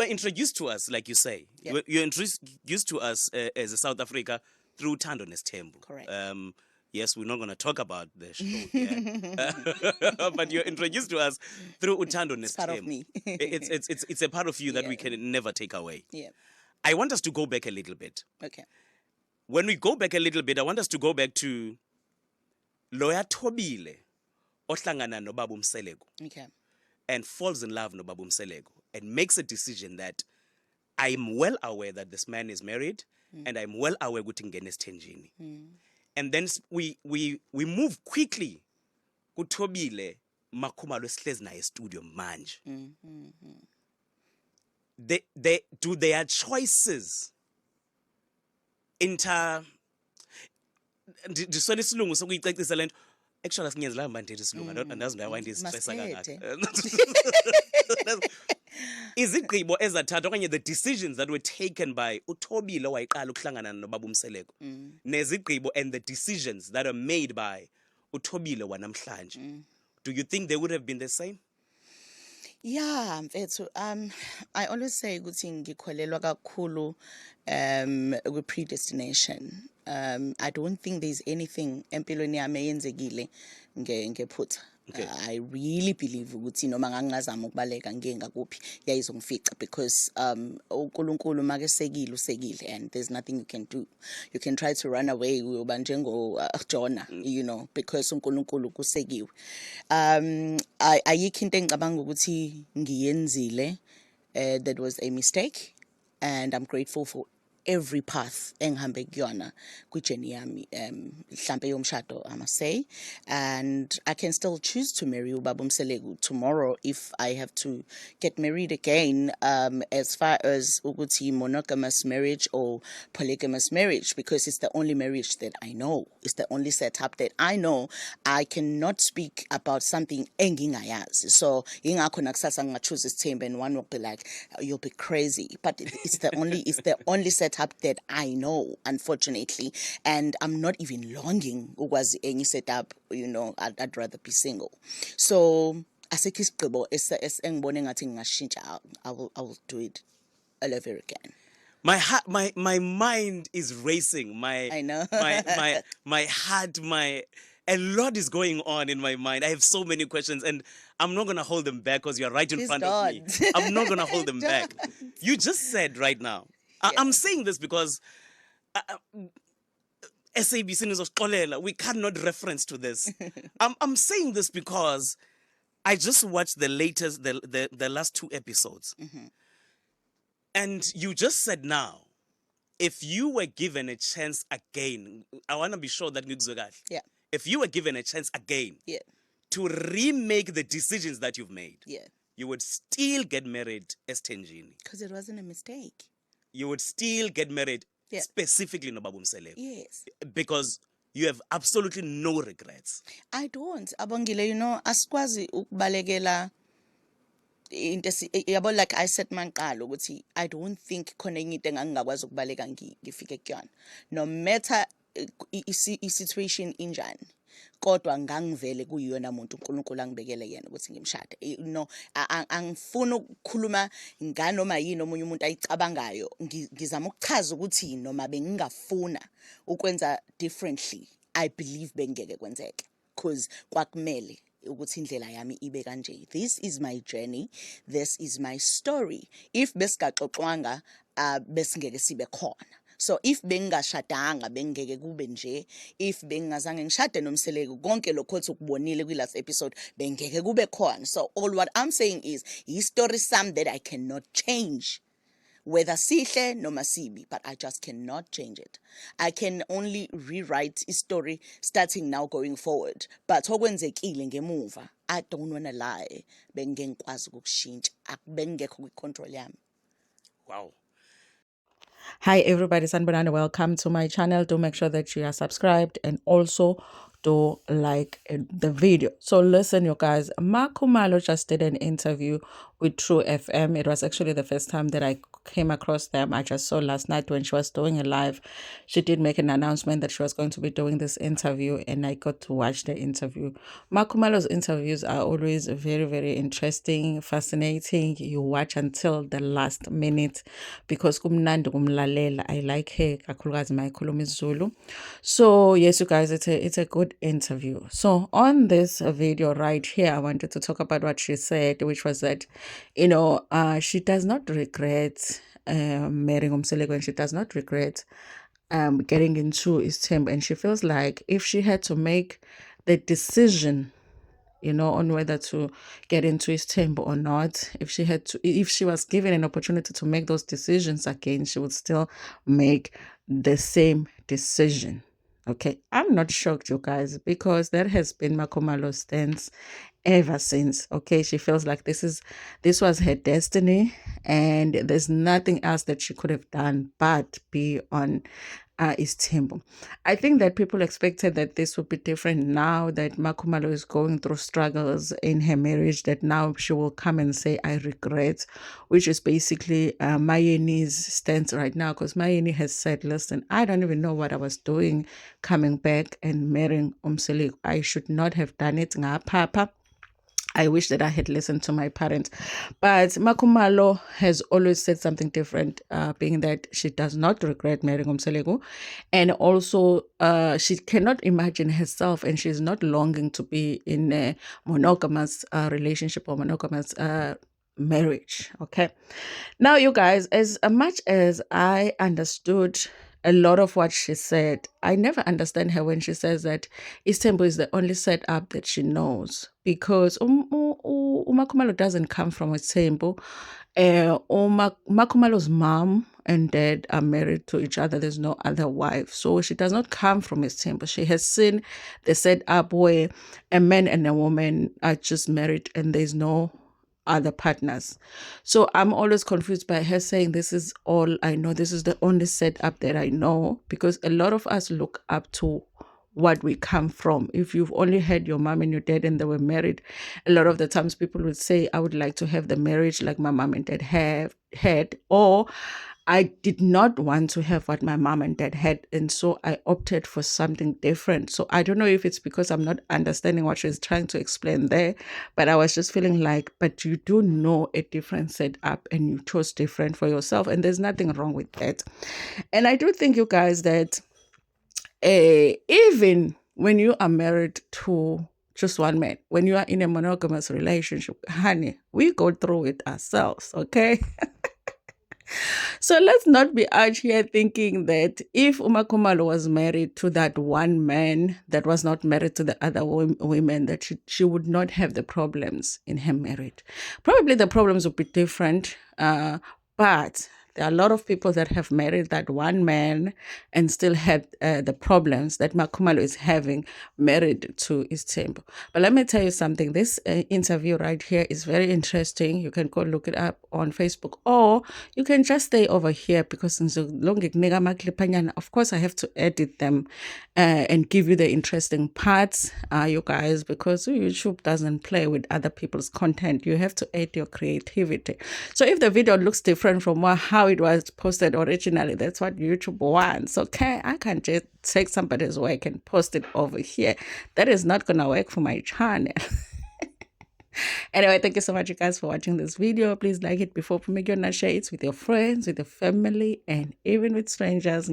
introduced to us, like you say. Yeah. You're introduced to us as a South Africa through Thando Nesthembu. Correct. Yes, we're not going to talk about the show here, but you're introduced to us through Uthando Nesthembu. It's part of me. It's a part of you that we Yeah. can never take away. Yeah. I want us to go back a little bit. Okay. When we go back a little bit, I want us to go back to Loya Thobile, ohlangana no Baba Mseleko, Okay. and falls in love no Baba Mseleko, and makes a decision that I'm well aware that this man is married, and I'm well aware ukuthi ngene esithenjini. And then we move quickly kuThobile Makhumalo esihlezi naye studio manje. They do their choices ndisona isilungu sokuyicacisa lento. Actually asinyanzelanga manje ndithi isilungu, andazi ndawa ndistressa kangaka. Izigqibo ezathathwa okanye the decisions that were taken by uThobile wayiqala ukuhlangana noBaba Mseleko, nezigqibo and the decisions that are made by uThobile wanamhlanje, do you think they would have been the same? Yeah, mfethu, I always say ukuthi ngikholelwa kakhulu with predestination. I don't think there's anything empilweni yami eyenzekile ngephutha. I really believe ukuthi noma ngangazama ukubaleka ngeke ngakuphi yayizongifica, because uNkulunkulu make sekile usekile, and there's nothing you can do. You can try to run away uyoba njengo Jonah, you know, because uNkulunkulu kusekiwe. Ayikho into engicabanga ukuthi ngiyenzile that was a mistake, and I'm grateful for every path engihambe kuyona kwijeni yami mhlambe yomshado, I must say, and I can still choose to marry uBaba Mseleko tomorrow if I have to get married again, as far as ukuthi monogamous marriage or polygamous marriage, because it's the only marriage that I know. It's the only setup that I know. I cannot speak about something engingayazi, so ingakho nakusasa ngingachoose isithembu and one will be like, you'll be crazy, but it's the only setup that I know, unfortunately, and I'm not even longing ukwazi any setup, you know. I'd rather be single. So asekho isigqibo engibone ngathi ngingashintsha. I will do it all over again. My mind is racing. I know. my heart, a lot is going on in my mind. I have so many questions, and I'm not gonna hold them back because you're right in front of me. I'm not gonna hold them back. You just said right now. I'm saying this because SABC News, we cannot reference to this. I'm saying this because I just watched the latest, the last 2 episodes. And you just said now, if you were given a chance again, I want to be sure that yeah. If you were given a chance again, yeah, to remake the decisions that you've made, yeah, you would still get married esithenjini. Because it wasn't a mistake. You would still get married, yeah, specifically no Baba Mseleko. Yes. Because you have absolutely no regrets. I don't. Abongile, you know, asikwazi ukubalekela into yabo, like I said manqalo ukuthi I don't think khona enye into engangikwazi ukubaleka ngifike kuyona, no matter i-situation injani, kodwa ngangivele kuyiyona muntu uNkulunkulu angibekele yena ukuthi ngimshade. No, angifuna ukukhuluma nganoma yini omunye umuntu ayicabangayo. Ngizama ukuchaza ukuthi noma bengingafuna ukwenza differently, I believe bengeke kwenzeke, because kwakumele ukuthi indlela yami ibe kanje. This is my journey, this is my story. If besingaxoxwanga besingeke sibe khona. So if bengashadanga bengeke kube nje, if bengazange ngishade noMseleko konke lokho othi ukubonile kwi last episode bengeke kube khona. So all what I'm saying is history some that I cannot change, whether sihle noma sibi, but I just cannot change it. I can only rewrite history starting now going forward, but okwenzekile ngemuva, I don't want to lie, bengeke ngikwazi ukushintsha, akubengekho kwi-control yami. Wow. Hi everybody, Sanbonani, welcome to my channel. Do make sure that you are subscribed and also do like the video. So listen, you guys, Makhumalo just did an interview with True FM. It was actually the first time that I came across them. I just saw last night when she was doing a live, she did make an announcement that she was going to be doing this interview, and I got to watch the interview. Makumalo's interviews are always very, very interesting, fascinating. You watch until the last minute because kumnandi kumlalela. I like her, kakhulukazi mayikhuluma isiZulu. So yes, you guys, it's a good interview. So on this video right here, I wanted to talk about what she said, which was that, she does not regret marrying Umseleko, and she does not regret getting into Isthembu, and she feels like if she had to make the decision, on whether to get into Isthembu or not, if she was given an opportunity to make those decisions again, she would still make the same decision. Okay, I'm not shocked, you guys, because that has been Makumalo's stance ever since. Okay, she feels like this was her destiny, and there's nothing else that she could have done but be on Isthembu. I think that people expected that this would be different now that Makumalo is going through struggles in her marriage, that now she will come and say, I regret, which is basically Mayeni's stance right now, because Mayeni has said, listen, I don't even know what I was doing coming back and marrying Umseleko. I should not have done it. Papa. I wish that I had listened to my parents. But Makumalo has always said something different, being that she does not regret marrying Umseleko. And also, she cannot imagine herself, and she's not longing to be in a monogamous relationship or monogamous marriage. Okay. Now, you guys, as much as I understood a lot of what she said, I never understand her when she says that Isthembu is the only setup that she knows, because Makumalo doesn't come from Isthembu. Makumalo's mom and dad are married to each other. There's no other wife. So she does not come from Isthembu. She has seen the setup where a man and a woman are just married and there's no other partners. So I'm always confused by her saying this is all I know, this is the only setup that I know, because a lot of us look up to what we come from. If you've only had your mom and your dad and they were married, a lot of the times people would say, I would like to have the marriage like my mom and dad have had, or I did not want to have what my mom and dad had, and so I opted for something different. So I don't know if it's because I'm not understanding what she's trying to explain there, but I was just feeling like, but you do know a different setup and you chose different for yourself, and there's nothing wrong with that. And I do think, you guys, that even when you are married to just one man, when you are in a monogamous relationship, honey, we go through it ourselves, okay? So let's not be out here thinking that if Makumalo was married to that one man that was not married to the other women, that she would not have the problems in her marriage. Probably the problems would be different, but there are a lot of people that have married that one man and still had the problems that Makumalo is having married to Isthembu. But let me tell you something. This interview right here is very interesting. You can go look it up on Facebook, or you can just stay over here, because of course I have to edit them and give you the interesting parts, you guys, because YouTube doesn't play with other people's content. You have to add your creativity. So if the video looks different from how it was posted originally, that's what YouTube wants. Okay, I can't just take somebody's work and post it over here. That is not gonna work for my channel. Anyway, thank you so much, you guys, for watching this video. Please like it before you share it with your friends, with your family, and even with strangers.